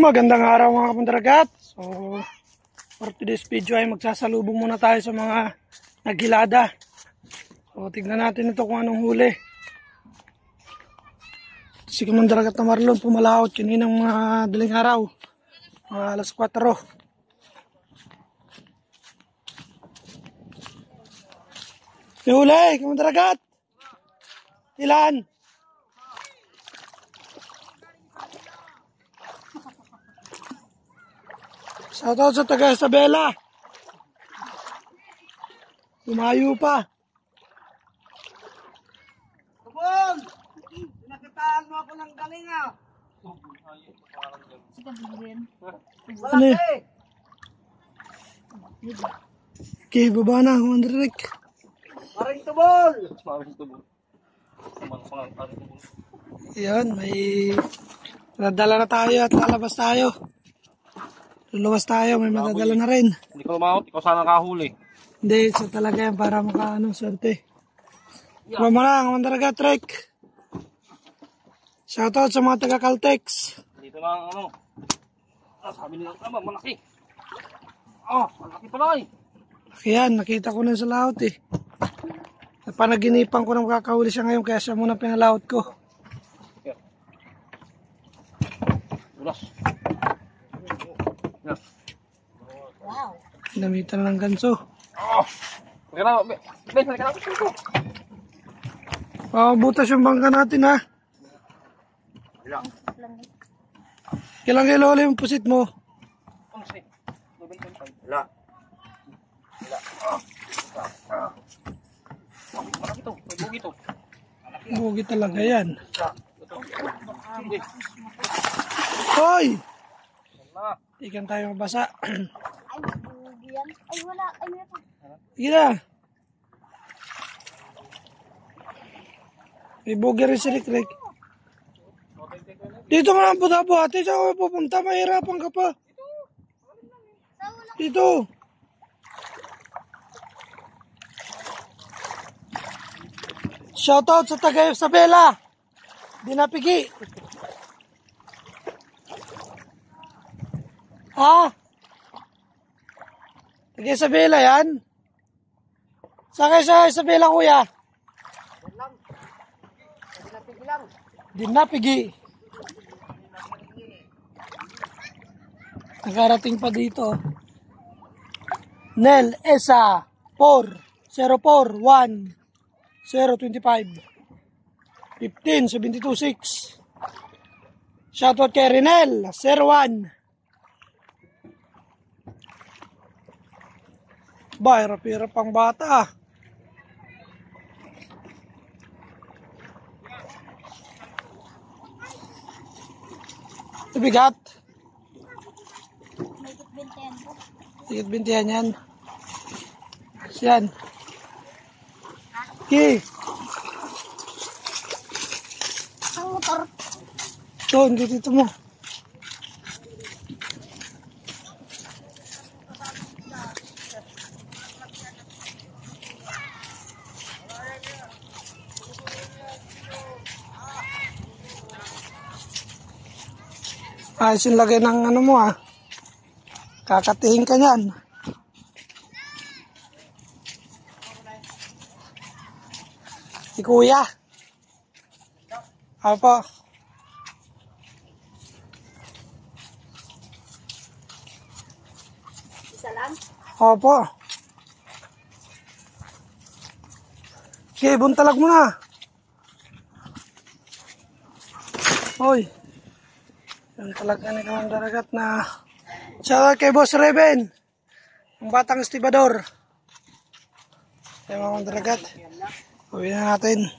Magandang araw mga kapandaragat. So, for today's video ay magsasalubong muna tayo sa mga naghilada. So, tignan natin ito kung anong huli. Si Kapandaragat na Marlon pumalaot kaninang mga daling araw. Mga alas 4. May huli, Kapandaragat. Ilan? Shoutout sa taga Isabela. Lumayo pa. Tubong! Pinakitaan mo ako ng galing ah. Ano yun? Okay, baba na, Commander Rick. Paring tubol! Yan, may nadala na tayo at lalabas tayo. Luluwas tayo, may madadala na rin. Hindi ko lumahot, ikaw sana nakahuli. Hindi, so talaga yan para makaano, swerte. Baba mo na, Commander Rick. Shoutout sa mga taga Caltex. Dito lang ano. Sabi nila, malaki. Malaki pala eh. Yan, nakita ko na sa laot eh. Panaginipan ko na makakahuli siya ngayon kaya siya muna pinalaot ko. Ulas. Wow! Namitan ng ganso. Okay na, Ben, halika na ako. Butas yung bangka natin ha. Ilang? Ilang kilo yung pusit mo? Wala. Malaki to, may bugi to. Bugi talaga yan. Hoy! Ikan tayo mabasa. Ay, bugi yan. Ay, wala. Ay, meron. Sige na. May bugi rin si Rick. Dito nga ang buta-buhati. Saan ko pupunta? Mahirapan ka pa. Dito. Shoutout sa taga Isabela. Dinapigi. Ha? Taga Isabela yan? Saan kayo sa Isabela, kuya? Dinapigi. Nakarating pa dito. Nel Esa 4041025 15726. Shoutout kay Renel 01. Ba, hirap-hirap ang bata. Bigat. Higit 20 yan. Yan. Okay. Ang motor. Doon, dito mo. Ayos yung lagay ng ano mo ah. Kakatihin ka niyan. Si kuya. Opo. Isa lang? Opo. Okay, buntalag mo na. Hoy. Yan talaga ni Kapandaragat na shoutout kay Boss Reben, ang batang estibador. Kaya mga Kapandaragat, uwi na natin.